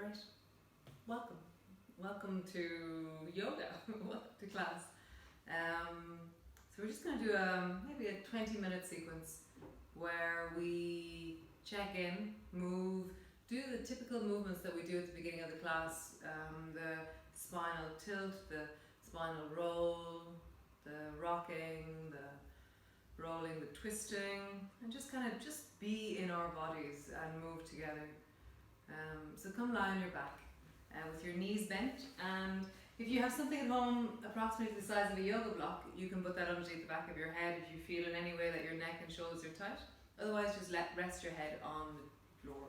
Great. Welcome. Welcome to yoga. Welcome to class. So we're just going to do maybe a 20-minute sequence where we check in, move, do the typical movements that we do at the beginning of the class, the spinal tilt, the spinal roll, the rocking, the rolling, the twisting, and just kind of just be in our bodies and move together. So come lie on your back with your knees bent, and if you have something at home approximately the size of a yoga block, you can put that underneath the back of your head if you feel in any way that your neck and shoulders are tight. Otherwise, just rest your head on the floor.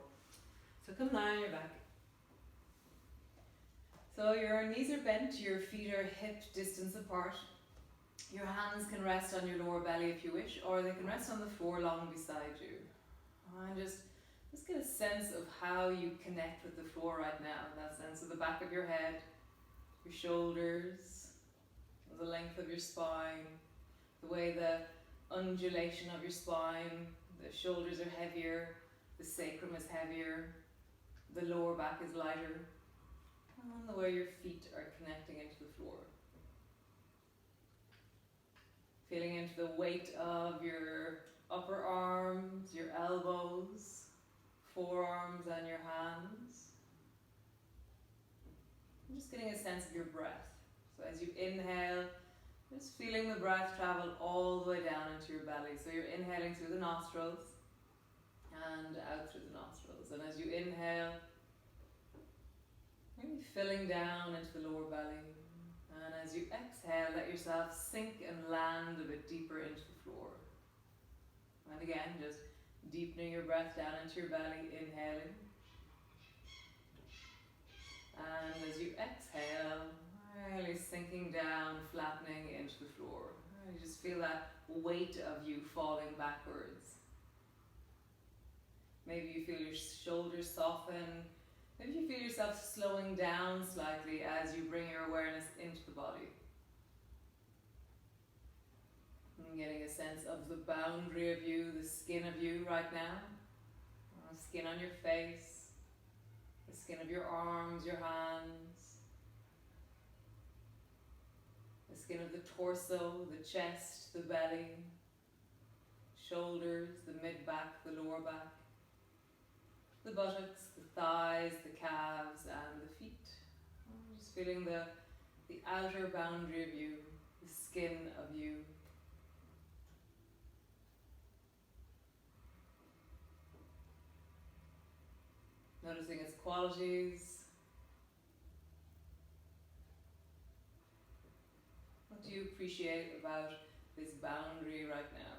So come lie on your back. So your knees are bent, your feet are hip distance apart. Your hands can rest on your lower belly if you wish, or they can rest on the floor along beside you. And just get a sense of how you connect with the floor right now. That sense of the back of your head, your shoulders, the length of your spine, the way the undulation of your spine, the shoulders are heavier, the sacrum is heavier, the lower back is lighter, and the way your feet are connecting into the floor. Feeling into the weight of your upper arms, your elbows, forearms and your hands. I'm just getting a sense of your breath. So as you inhale, just feeling the breath travel all the way down into your belly. So you're inhaling through the nostrils and out through the nostrils. And as you inhale, maybe filling down into the lower belly. And as you exhale, let yourself sink and land a bit deeper into the floor. And again, just deepening your breath down into your belly, inhaling. And as you exhale, really sinking down, flattening into the floor. You just feel that weight of you falling backwards. Maybe you feel your shoulders soften. Maybe you feel yourself slowing down slightly as you bring your awareness into the body. And getting a sense of the boundary of you, the skin of you right now. Skin on your face, the skin of your arms, your hands, the skin of the torso, the chest, the belly, shoulders, the mid-back, the lower back, the buttocks, the thighs, the calves, and the feet. Just feeling the outer boundary of you, the skin of you. Noticing its qualities. What do you appreciate about this boundary right now?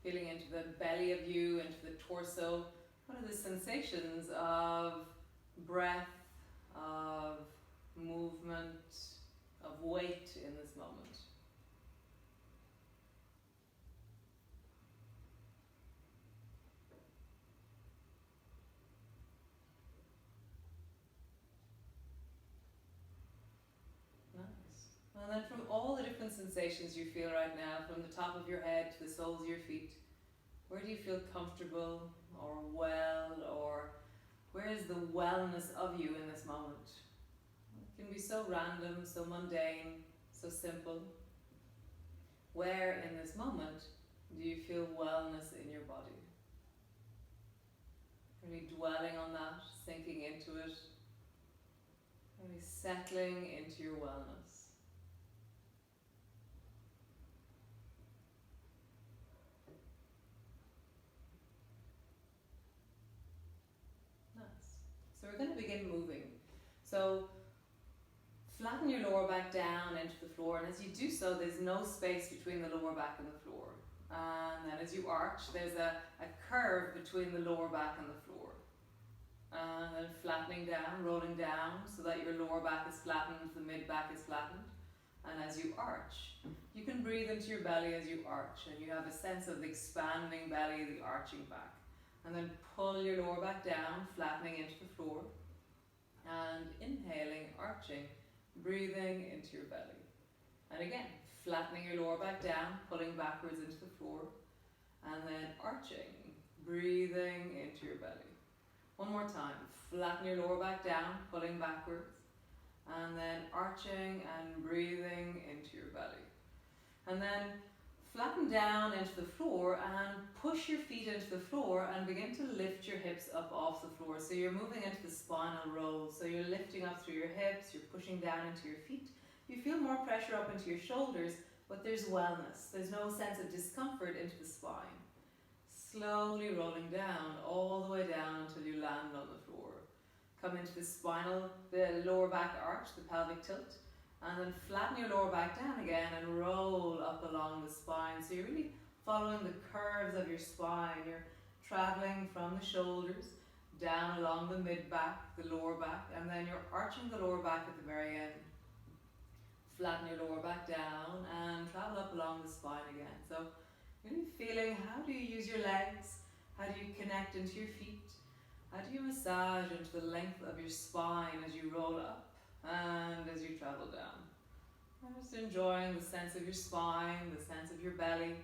Feeling into the belly of you, into the torso. What are the sensations of breath, of movement, of weight in this moment? And then from all the different sensations you feel right now, from the top of your head to the soles of your feet, where do you feel comfortable or well, or where is the wellness of you in this moment? It can be so random, so mundane, so simple. Where in this moment do you feel wellness in your body? Really dwelling on that, sinking into it, really settling into your wellness. So we're going to begin moving. So flatten your lower back down into the floor, and as you do so, there's no space between the lower back and the floor. And then as you arch, there's a curve between the lower back and the floor. And then flattening down, rolling down, so that your lower back is flattened, the mid back is flattened. And as you arch, you can breathe into your belly as you arch, and you have a sense of the expanding belly, the arching back. And then pull your lower back down, flattening into the floor. And inhaling, arching, breathing into your belly. And again, flattening your lower back down, pulling backwards into the floor. And then arching, breathing into your belly. One more time, flatten your lower back down, pulling backwards, and then arching and breathing into your belly. And then flatten down into the floor and push your feet into the floor and begin to lift your hips up off the floor. So you're moving into the spinal roll. So you're lifting up through your hips, you're pushing down into your feet. You feel more pressure up into your shoulders, but there's wellness. There's no sense of discomfort into the spine. Slowly rolling down, all the way down until you land on the floor. Come into the spinal, the lower back arch, the pelvic tilt, and then flatten your lower back down again and roll up along the spine. So you're really following the curves of your spine. You're traveling from the shoulders down along the mid-back, the lower back, and then you're arching the lower back at the very end. Flatten your lower back down and travel up along the spine again. So really feeling, how do you use your legs? How do you connect into your feet? How do you massage into the length of your spine as you roll up and as you travel down? And just enjoying the sense of your spine, the sense of your belly,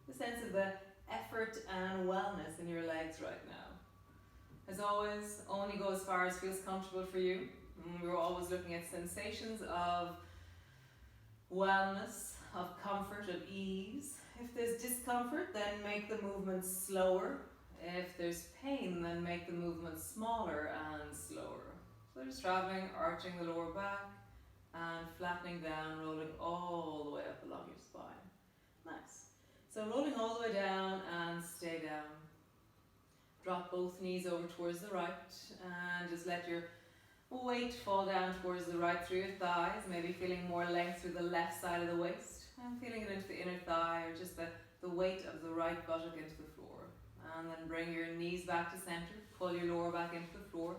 the sense of the effort and wellness in your legs right now. As always, only go as far as feels comfortable for you. We're always looking at sensations of wellness, of comfort, of ease. If there's discomfort, then make the movements slower. If there's pain, then make the movements smaller and slower. So just traveling, arching the lower back and flattening down, rolling all the way up along your spine. Nice. So rolling all the way down and stay down. Drop both knees over towards the right and just let your weight fall down towards the right through your thighs, maybe feeling more length through the left side of the waist and feeling it into the inner thigh or just the weight of the right buttock into the floor. And then bring your knees back to center, pull your lower back into the floor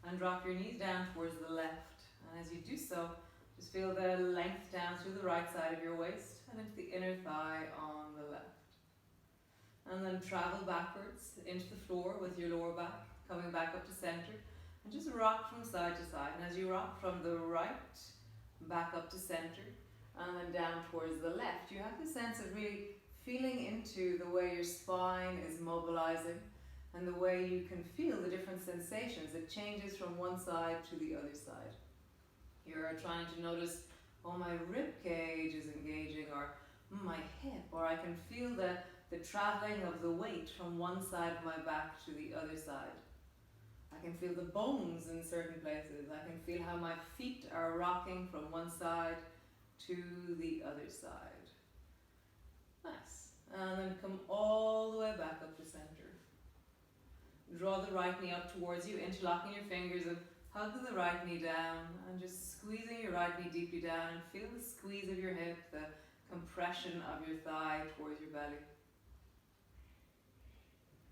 and drop your knees down towards the left. And as you do so, just feel the length down through the right side of your waist and into the inner thigh on the left. And then travel backwards into the floor with your lower back, coming back up to center. And just rock from side to side. And as you rock from the right back up to center and then down towards the left, you have the sense of really feeling into the way your spine is mobilizing and the way you can feel the different sensations. It changes from one side to the other side. You're trying to notice, oh, my rib cage is engaging, or my hip, or I can feel the traveling of the weight from one side of my back to the other side. I can feel the bones in certain places. I can feel how my feet are rocking from one side to the other side. Nice. And then come all the way back up to center. Draw the right knee up towards you, interlocking your fingers and hug the right knee down and just squeezing your right knee deeply down and feel the squeeze of your hip, the compression of your thigh towards your belly.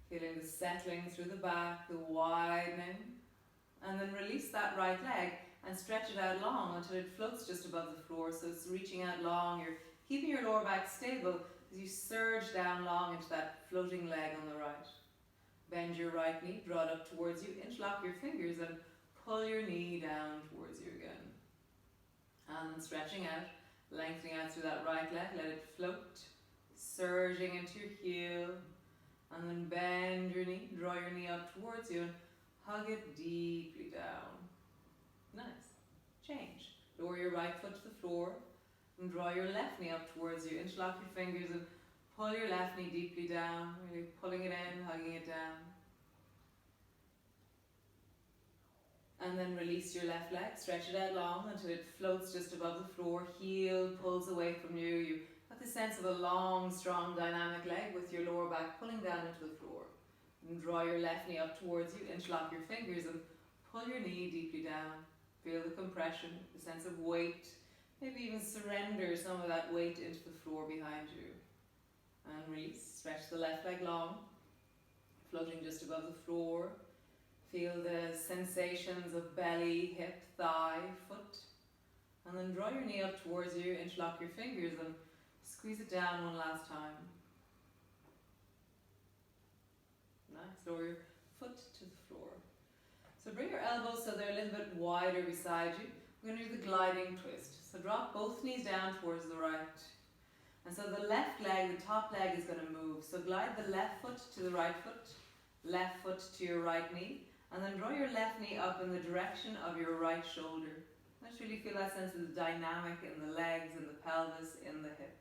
Feeling the settling through the back, the widening, and then release that right leg and stretch it out long until it floats just above the floor. So it's reaching out long. You're keeping your lower back stable as you surge down long into that floating leg on the right. Bend your right knee, draw it up towards you, interlock your fingers and pull your knee down towards you again. And then stretching out, lengthening out through that right leg, let it float, surging into your heel. And then bend your knee, draw your knee up towards you and hug it deeply down. Nice. Change. Lower your right foot to the floor and draw your left knee up towards you. Interlock your fingers and pull your left knee deeply down, really pulling it in, hugging it down. And then release your left leg, stretch it out long until it floats just above the floor. Heel pulls away from you. You got the sense of a long, strong, dynamic leg with your lower back pulling down into the floor. And draw your left knee up towards you, interlock your fingers and pull your knee deeply down. Feel the compression, the sense of weight. Maybe even surrender some of that weight into the floor behind you. And release, stretch the left leg long, floating just above the floor. Feel the sensations of belly, hip, thigh, foot. And then draw your knee up towards you, interlock your fingers and squeeze it down one last time. Nice. Lower your foot to the floor. So bring your elbows so they're a little bit wider beside you. We're going to do the gliding twist. So drop both knees down towards the right. And so the left leg, the top leg is going to move. So glide the left foot to the right foot, left foot to your right knee, and then draw your left knee up in the direction of your right shoulder. Let's really feel that sense of the dynamic in the legs, in the pelvis, in the hip.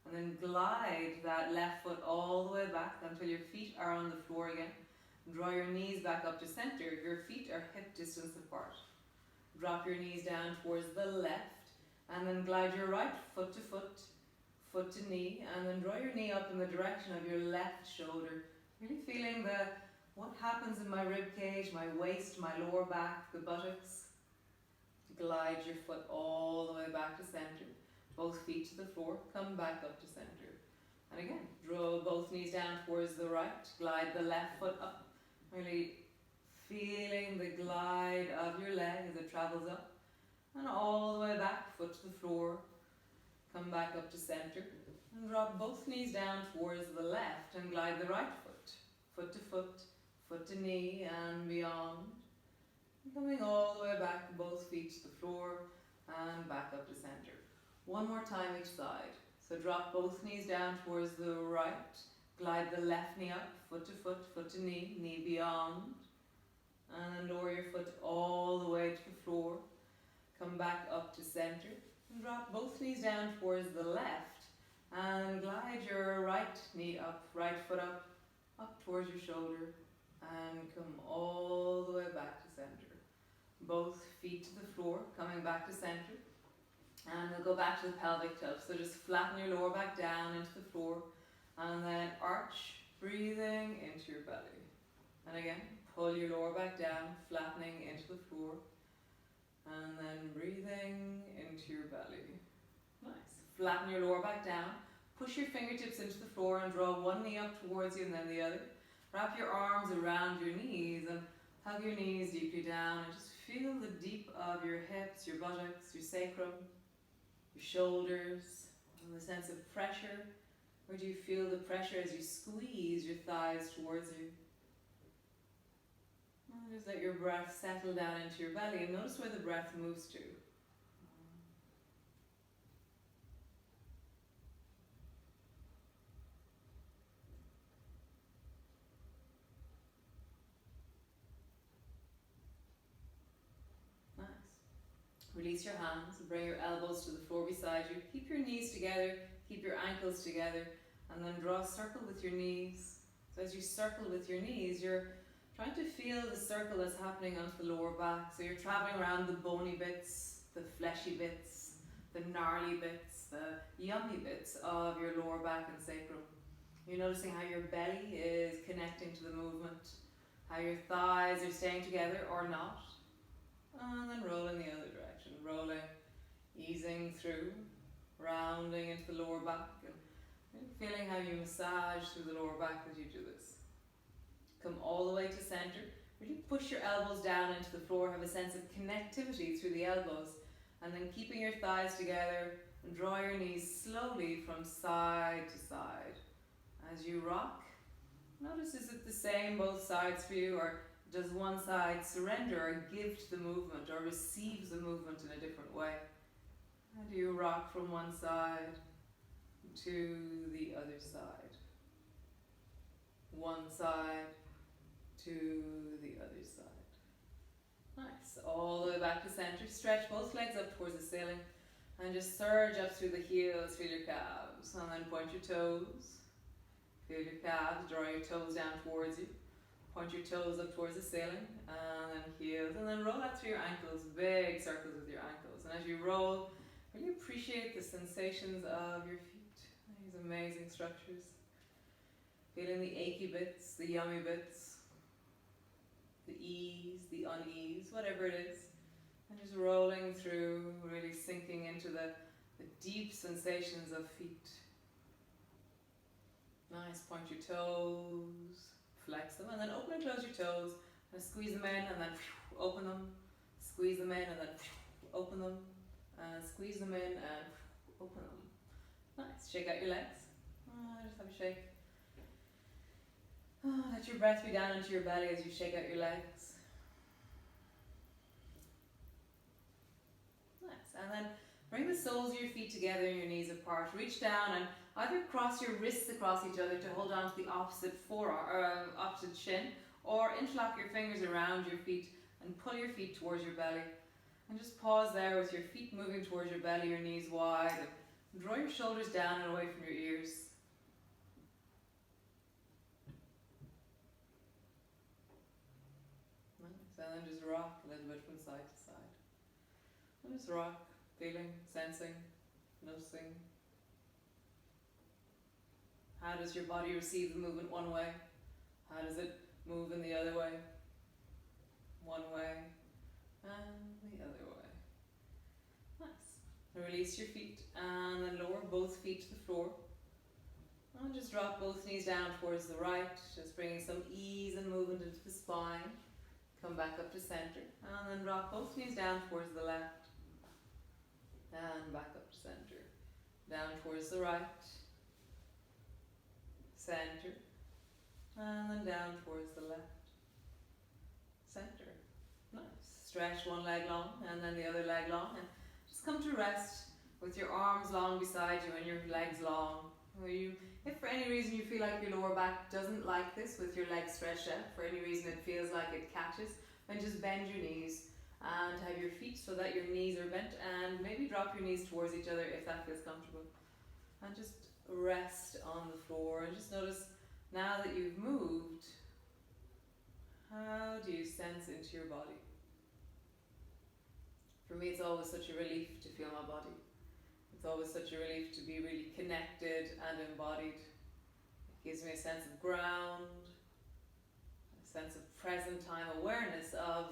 And then glide that left foot all the way back until your feet are on the floor again. Draw your knees back up to center. Your feet are hip distance apart. Drop your knees down towards the left, and then glide your right foot to foot, foot to knee, and then draw your knee up in the direction of your left shoulder. Really feeling what happens in my rib cage, my waist, my lower back, the buttocks. Glide your foot all the way back to center. Both feet to the floor, come back up to center. And again, draw both knees down towards the right, glide the left foot up, really feeling the glide of your leg as it travels up, and all the way back, foot to the floor, come back up to center, and drop both knees down towards the left, and glide the right foot, foot to foot, foot to knee, and beyond, coming all the way back, both feet to the floor, and back up to center. One more time each side. So drop both knees down towards the right, glide the left knee up, foot to knee, knee beyond, and then lower your foot all the way to the floor, come back up to center, and drop both knees down towards the left, and glide your right knee up, right foot up towards your shoulder, and come all the way back to center. Both feet to the floor, coming back to center. And we'll go back to the pelvic tilt. So just flatten your lower back down into the floor, and then arch, breathing into your belly. And again, pull your lower back down, flattening into the floor, and then breathing into your belly. Nice. Flatten your lower back down, push your fingertips into the floor and draw one knee up towards you and then the other. Wrap your arms around your knees and hug your knees deeply down, and just feel the deep of your hips, your buttocks, your sacrum, your shoulders, and the sense of pressure. Where do you feel the pressure as you squeeze your thighs towards you? And just let your breath settle down into your belly, and notice where the breath moves to. Release your hands, bring your elbows to the floor beside you. Keep your knees together, keep your ankles together, and then draw a circle with your knees. So as you circle with your knees, you're trying to feel the circle that's happening onto the lower back. So you're traveling around the bony bits, the fleshy bits, the gnarly bits, the yummy bits of your lower back and sacrum. You're noticing how your belly is connecting to the movement, how your thighs are staying together or not. And then roll in the other direction, rolling, easing through, rounding into the lower back, and feeling how you massage through the lower back as you do this. Come all the way to center, really push your elbows down into the floor, have a sense of connectivity through the elbows, and then keeping your thighs together, and draw your knees slowly from side to side. As you rock, notice, is it the same both sides for you, or does one side surrender or give to the movement or receives the movement in a different way? How do you rock from one side to the other side? One side to the other side. Nice. All the way back to center. Stretch both legs up towards the ceiling and just surge up through the heels. Feel your calves, and then point your toes. Feel your calves. Draw your toes down towards you. Point your toes up towards the ceiling, and then heels, and then roll out through your ankles, big circles with your ankles. And as you roll, really appreciate the sensations of your feet, these amazing structures. Feeling the achy bits, the yummy bits, the ease, the unease, whatever it is. And just rolling through, really sinking into the deep sensations of feet. Nice, point your toes. Flex them, and then open and close your toes, and squeeze them in, and then open them, squeeze them in, and then open them, and squeeze them in, and open them. Nice. Shake out your legs. Just have a shake. Let your breath be down into your belly as you shake out your legs. Nice. And then bring the soles of your feet together and your knees apart. Reach down and Either cross your wrists across each other to hold on to the opposite forearm, or opposite shin, or interlock your fingers around your feet and pull your feet towards your belly. And just pause there with your feet moving towards your belly, your knees wide, and draw your shoulders down and away from your ears. Nice. And then just rock a little bit from side to side. And just rock, feeling, sensing, noticing. How does your body receive the movement one way? How does it move in the other way? One way and the other way. Nice. Release your feet and then lower both feet to the floor. And just drop both knees down towards the right, just bringing some ease and movement into the spine. Come back up to center and then drop both knees down towards the left and back up to center. Down towards the right, center, and then down towards the left, center. Nice. Stretch one leg long and then the other leg long, and just come to rest with your arms long beside you and your legs long. If for any reason you feel like your lower back doesn't like this with your legs stretched out, for any reason it feels like it catches, then just bend your knees and have your feet so that your knees are bent, and maybe drop your knees towards each other if that feels comfortable. And just rest on the floor and just notice, now that you've moved, how do you sense into your body? For me, it's always such a relief to feel my body. It's always such a relief to be really connected and embodied. It gives me a sense of ground, a sense of present time awareness of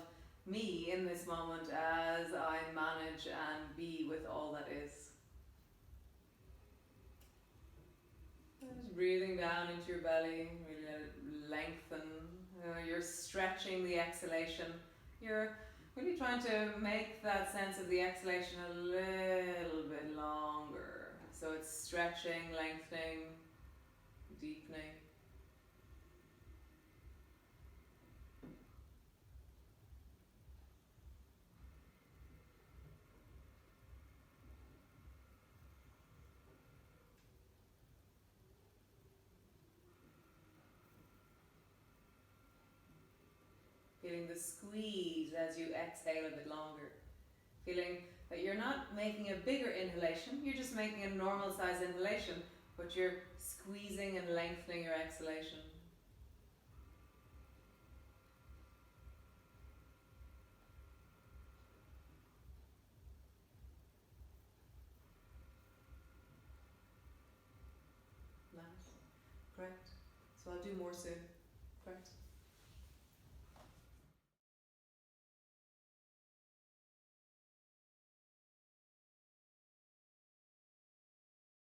me in this moment as I manage and be with all that is. And just breathing down into your belly, really let it lengthen. You're stretching the exhalation. You're really trying to make that sense of the exhalation a little bit longer. So it's stretching, lengthening, deepening. Feeling the squeeze as you exhale a bit longer. Feeling that you're not making a bigger inhalation, you're just making a normal size inhalation, but you're squeezing and lengthening your exhalation. Nice. Correct. So I'll do more soon. Correct.